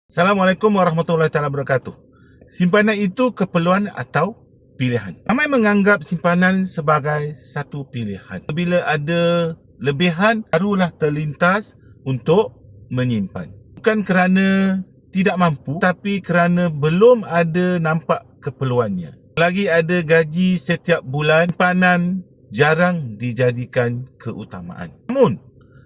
Assalamualaikum warahmatullahi wabarakatuh. Simpanan itu keperluan atau pilihan. Ramai menganggap simpanan sebagai satu pilihan. Bila ada lebihan, barulah terlintas untuk menyimpan. Bukan kerana tidak mampu, tapi kerana belum ada nampak keperluannya. Lagi ada gaji setiap bulan, simpanan jarang dijadikan keutamaan. Namun,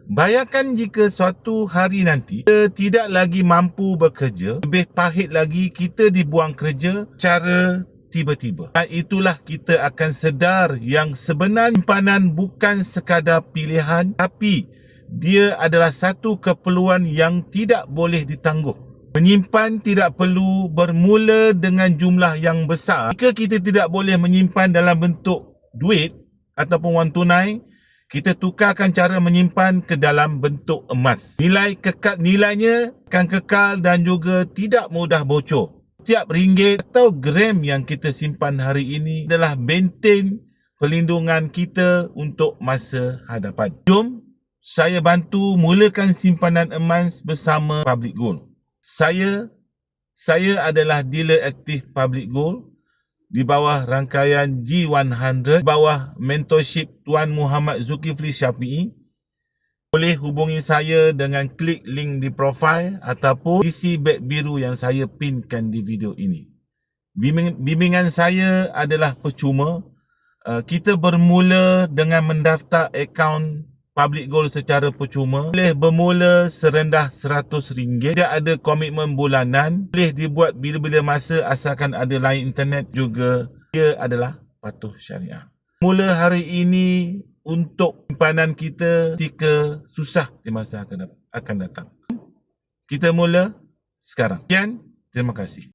bayangkan jika suatu hari nanti kita tidak lagi mampu bekerja, lebih pahit lagi kita dibuang kerja secara tiba-tiba. Dan itulah kita akan sedar yang sebenarnya simpanan bukan sekadar pilihan, tapi dia adalah satu keperluan yang tidak boleh ditangguh. Menyimpan tidak perlu bermula dengan jumlah yang besar. Jika kita tidak boleh menyimpan dalam bentuk duit ataupun wang tunai, kita tukarkan cara menyimpan ke dalam bentuk emas. Nilainya akan kekal dan juga tidak mudah bocor. Setiap ringgit atau gram yang kita simpan hari ini adalah benteng perlindungan kita untuk masa hadapan. Jom saya bantu mulakan simpanan emas bersama Public Gold. Saya adalah dealer aktif Public Gold di bawah rangkaian G100, di bawah mentorship Tuan Muhammad Zulkifli Syafiee. Boleh hubungi saya dengan klik link di profil ataupun isi beg biru yang saya pinkan di video ini. Bimbingan saya adalah percuma. Kita bermula dengan mendaftar akaun Public Gold secara percuma. Boleh bermula serendah RM100. Tidak ada komitmen bulanan. Boleh dibuat bila-bila masa asalkan ada line internet juga. Dia adalah patuh syariah. Mula hari ini untuk simpanan kita ketika susah di masa akan datang. Kita mula sekarang. Sekian, terima kasih.